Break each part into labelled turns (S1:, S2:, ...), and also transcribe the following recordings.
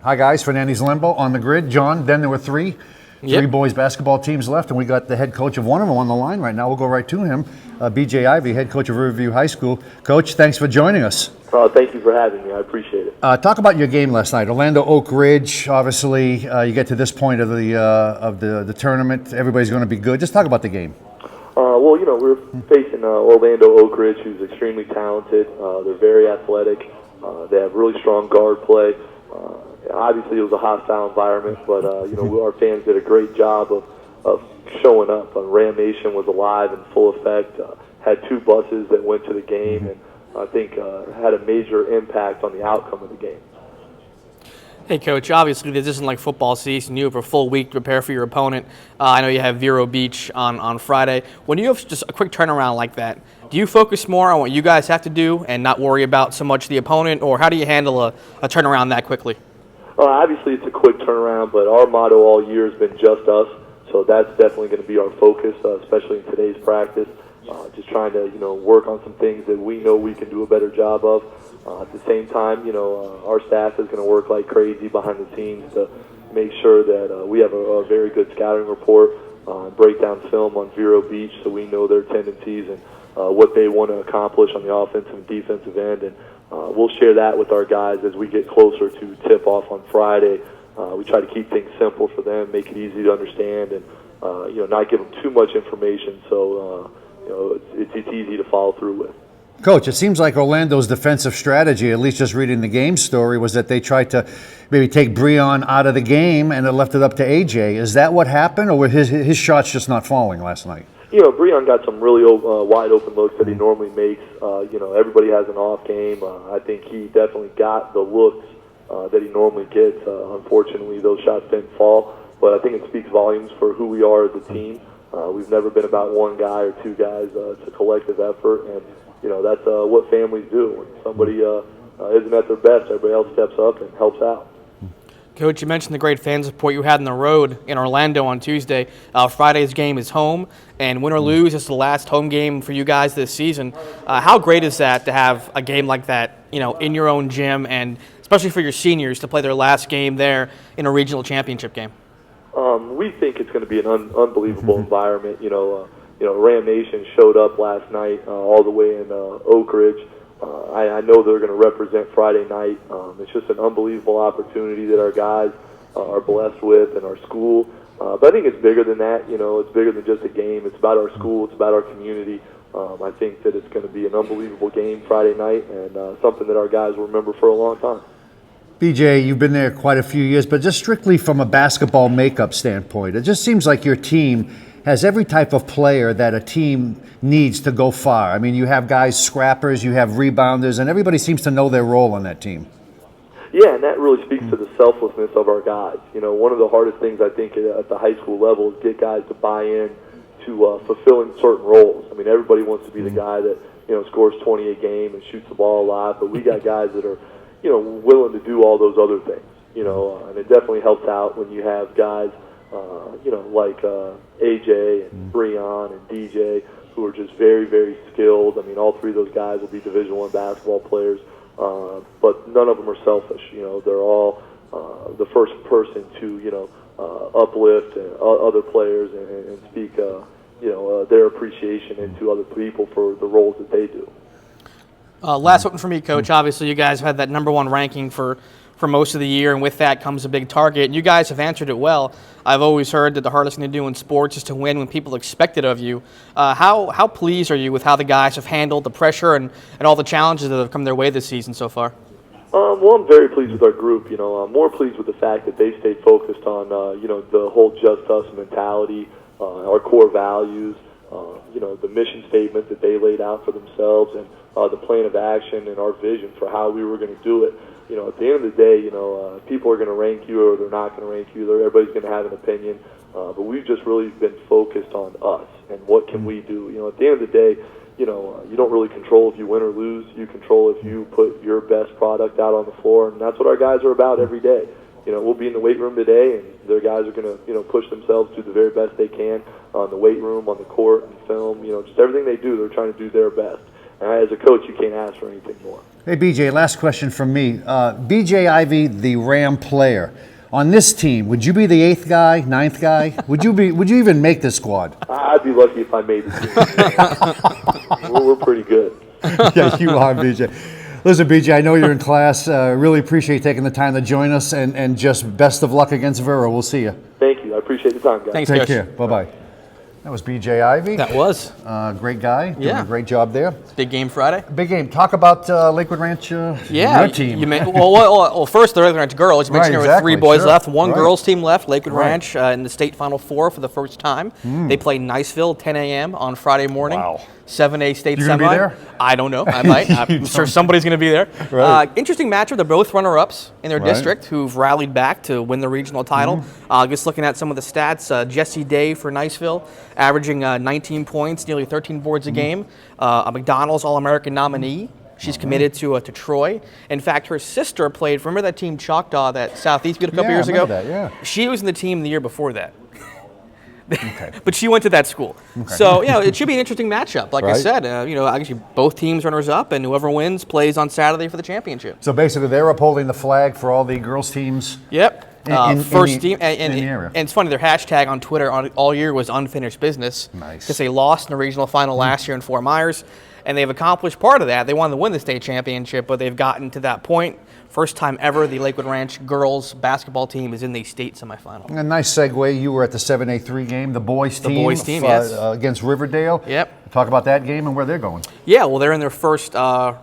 S1: Hi guys, Fernandes Limbo on the grid. John, then there were three boys basketball teams left, and we got the head coach of one of them on the line right now. We'll go right to him. BJ Ivey, head coach of Riverview High School. Coach, thanks for joining us.
S2: Thank you for having me. I appreciate it.
S1: Talk about your game last night. Orlando Oak Ridge, obviously, you get to this point of the tournament. Everybody's going to be good. Just talk about the game.
S2: We're facing Orlando Oak Ridge, who's extremely talented. They're very athletic. They have really strong guard play. Obviously, it was a hostile environment, but our fans did a great job of showing up. Ram Nation was alive and full effect. Had two buses that went to the game, and I think had a major impact on the outcome of the game.
S3: Hey, Coach, obviously this isn't like football season. You have a full week to prepare for your opponent. I know you have Vero Beach on Friday. When you have just a quick turnaround like that, do you focus more on what you guys have to do and not worry about so much the opponent, or how do you handle a turnaround that quickly?
S2: Obviously, it's a quick turnaround, but our motto all year has been just us, so that's definitely going to be our focus, especially in today's practice. Just trying to, work on some things that we know we can do a better job of. At the same time, our staff is going to work like crazy behind the scenes to make sure that we have a very good scouting report, break down film on Vero Beach so we know their tendencies and what they want to accomplish on the offensive and defensive end. And we'll share that with our guys as we get closer to tip-off on Friday. We try to keep things simple for them, make it easy to understand, and not give them too much information so it's easy to follow through with.
S1: Coach, it seems like Orlando's defensive strategy, at least just reading the game story, was that they tried to maybe take Breon out of the game and it left it up to AJ. Is that what happened, or were his shots just not falling last night?
S2: Breon got some really wide open looks that he normally makes. Everybody has an off game. I think he definitely got the looks that he normally gets. Unfortunately, those shots didn't fall, but I think it speaks volumes for who we are as a team. We've never been about one guy or two guys. It's a collective effort, and that's what families do. When somebody isn't at their best, everybody else steps up and helps out.
S3: Coach, you mentioned the great fan support you had on the road in Orlando on Tuesday. Friday's game is home, and win or lose, it's the last home game for you guys this season. How great is that to have a game like that, in your own gym, and especially for your seniors to play their last game there in a regional championship game?
S2: We think it's going to be an unbelievable environment. Ram Nation showed up last night all the way in Oak Ridge. I know they're going to represent Friday night. It's just an unbelievable opportunity that our guys are blessed with and our school. But I think it's bigger than that. It's bigger than just a game. It's about our school. It's about our community. I think that it's going to be an unbelievable game Friday night and something that our guys will remember for a long time.
S1: BJ, you've been there quite a few years, but just strictly from a basketball makeup standpoint, it just seems like your team has every type of player that a team needs to go far. I mean, you have guys, scrappers, you have rebounders, and everybody seems to know their role on that team.
S2: Yeah, and that really speaks to the selflessness of our guys. One of the hardest things I think at the high school level is get guys to buy in to fulfilling certain roles. I mean, everybody wants to be the guy that, scores 20 a game and shoots the ball a lot, but we got guys that are, willing to do all those other things, and it definitely helps out when you have guys, like AJ and Breon and DJ, who are just very, very skilled. I mean, all three of those guys will be Division I basketball players, but none of them are selfish. They're all the first person to, uplift other players and speak, their appreciation into other people for the roles that they do.
S3: Last one for me, Coach. Obviously, you guys have had that number one ranking for most of the year, and with that comes a big target. And you guys have answered it well. I've always heard that the hardest thing to do in sports is to win when people expect it of you. How pleased are you with how the guys have handled the pressure and all the challenges that have come their way this season so far?
S2: Well, I'm very pleased with our group. I'm more pleased with the fact that they stayed focused on, the whole just us mentality, our core values, the mission statement that they laid out for themselves, and the plan of action and our vision for how we were going to do it. At the end of the day, people are going to rank you or they're not going to rank you. Everybody's going to have an opinion. But we've just really been focused on us and what can we do. At the end of the day, you don't really control if you win or lose. You control if you put your best product out on the floor, and that's what our guys are about every day. We'll be in the weight room today, and their guys are going to, push themselves to the very best they can on the weight room, on the court, and film. Just everything they do, they're trying to do their best. As a coach, you can't ask for anything more.
S1: Hey, BJ, last question from me. BJ Ivey, the Ram player. On this team, would you be the 8th guy, 9th guy? Would you even make the squad?
S2: I'd be lucky if I made the team. We're pretty good.
S1: Yeah, you are, BJ. Listen, BJ, I know you're in class. Really appreciate you taking the time to join us, and just best of luck against Vera. We'll see you.
S2: Thank you. I appreciate the time, guys.
S3: Thanks,
S1: Take
S3: Coach.
S1: care. Bye-bye. That was BJ Ivey.
S3: That was.
S1: Great guy. Doing a great job there.
S3: Big game Friday.
S1: Big game. Talk about Lakewood Ranch, your team.
S3: Well, first the Lakewood Ranch girls. You mentioned there were 3 boys left. One girls team left. Lakewood Ranch in the state Final Four for the first time. They play Niceville 10 a.m. on Friday morning.
S1: Wow.
S3: 7A state
S1: You
S3: semi.
S1: gonna be there?
S3: I don't know. I might. I'm sure somebody's going to be there.
S1: Right.
S3: Interesting matchup. They're both runner-ups in their district who've rallied back to win the regional title. Just looking at some of the stats, Jessie Day for Niceville, averaging 19 points, nearly 13 boards a game. A McDonald's All-American nominee. She's committed to Troy. In fact, her sister played. Remember that team Choctaw that Southeast beat a couple years ago?
S1: That, yeah.
S3: She was in the team the year before that.
S1: Okay.
S3: But she went to that school. Okay. So, it should be an interesting matchup. Like I said, actually both teams runners up, and whoever wins plays on Saturday for the championship.
S1: So basically, they're upholding the flag for all the girls teams.
S3: Yep. First team.
S1: In the area.
S3: And it's funny, their hashtag on Twitter all year was unfinished business.
S1: Nice.
S3: Because they lost in the regional final last year in Fort Myers, and they've accomplished part of that. They wanted to win the state championship, but they've gotten to that point. First time ever the Lakewood Ranch girls basketball team is in the state semifinal.
S1: A nice segue. You were at the 7A3 game, the boys team.
S3: The boys team, yes.
S1: Against Riverdale.
S3: Yep.
S1: Talk about that game and where they're going.
S3: Yeah, well, they're in their first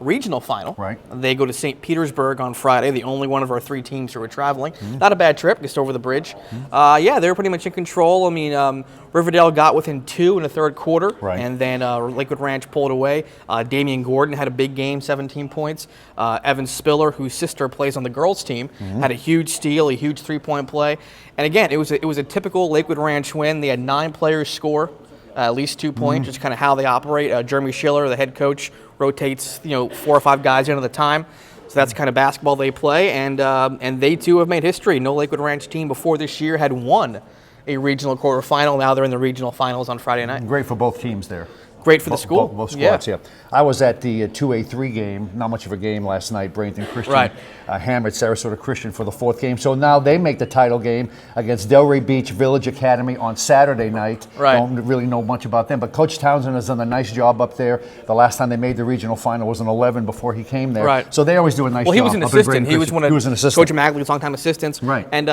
S3: regional final.
S1: Right.
S3: They go to St. Petersburg on Friday, the only one of our 3 teams who are traveling. Not a bad trip, just over the bridge. They were pretty much in control. I mean, Riverdale got within 2 in the third quarter, and then Lakewood Ranch pulled away. Damian Gordon had a big game, 17 points. Evan Spiller, whose sister plays on the girls' team, had a huge steal, a huge 3-point play. And again, it was a typical Lakewood Ranch win. They had 9 players score at least 2 points, just kind of how they operate. Jeremy Schiller, the head coach, rotates 4 or 5 guys in at a time. So that's the kind of basketball they play, and they too have made history. No Lakewood Ranch team before this year had won a regional quarterfinal. Now they're in the regional finals on Friday night.
S1: Great for both teams there.
S3: Great for the school.
S1: Both squads, yeah. I was at the 2A3 game, not much of a game last night. Bradenton Christian hammered Sarasota Christian for the 4th game. So now they make the title game against Delray Beach Village Academy on Saturday night. Don't really know much about them, but Coach Townsend has done a nice job up there. The last time they made the regional final was in 11 before he came there. So they always do a nice job.
S3: Well, he was an assistant. He was one of Coach Magley's longtime assistants.
S1: Right.
S3: And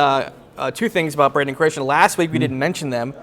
S3: 2 things about Bradenton Christian. Last week we didn't mention them.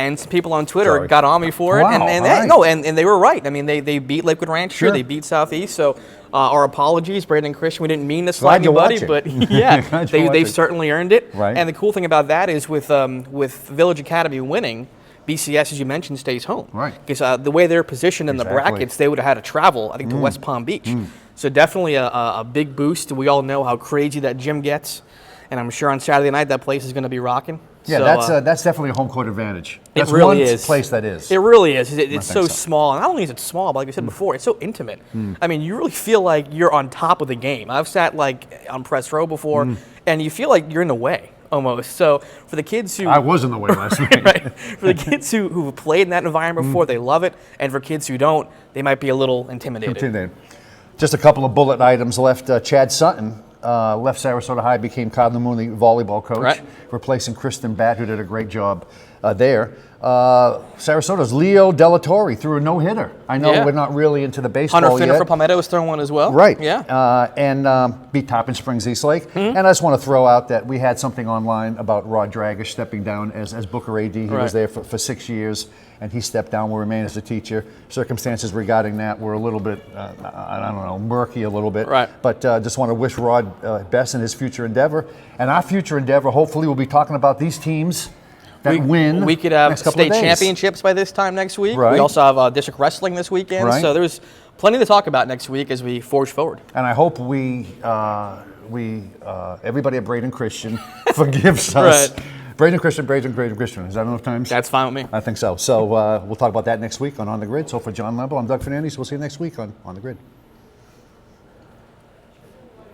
S3: And some people on Twitter got on me for it, and they were right. I mean, they beat Lakewood Ranch here, they beat Southeast. So our apologies, Bradenton Christian. We didn't mean to slide anybody, but yeah, they've certainly earned it. And the cool thing about that is with Village Academy winning, BCS, as you mentioned, stays home. Because the way they're positioned in the brackets, they would have had to travel, I think, to West Palm Beach. So definitely a big boost. We all know how crazy that gym gets, and I'm sure on Saturday night that place is going to be rocking.
S1: Yeah, so, that's definitely a home court advantage. That's
S3: it really
S1: one
S3: is.
S1: Place that is.
S3: It really is. It's so small. And not only is it small, but like I said before, it's so intimate. I mean, you really feel like you're on top of the game. I've sat on press row before, and you feel like you're in the way almost. So for the kids who...
S1: I was in the way last night.
S3: For the kids who've played in that environment before, they love it. And for kids who don't, they might be a little intimidated.
S1: Just a couple of bullet items left. Chad Sutton left Sarasota High, became Cardinal Mooney volleyball coach, replacing Kristen Batt, who did a great job there. Sarasota's Leo Delatorre threw a no-hitter. I know we're not really into the baseball
S3: Hunter Finner
S1: yet.
S3: for Palmetto was throwing one as well.
S1: Right.
S3: Yeah.
S1: And beat Tarpon Springs Eastlake. And I just want to throw out that we had something online about Rod Dragish stepping down as Booker AD. He was there for 6 years, and he stepped down, will remain as a teacher. Circumstances regarding that were a little bit, I don't know, murky a little bit. But just want to wish Rod best in his future endeavor. And our future endeavor, hopefully, we'll be talking about these teams that win.
S3: We could have state championships by this time next week. We also have district wrestling this weekend. So there's plenty to talk about next week as we forge forward.
S1: And I hope everybody at Bradenton Christian forgives us. Bradenton Christian. Is that enough times?
S3: That's fine with me.
S1: I think so. So we'll talk about that next week on the Grid. So for John Lemble, I'm Doug Fernandes. We'll see you next week on the Grid.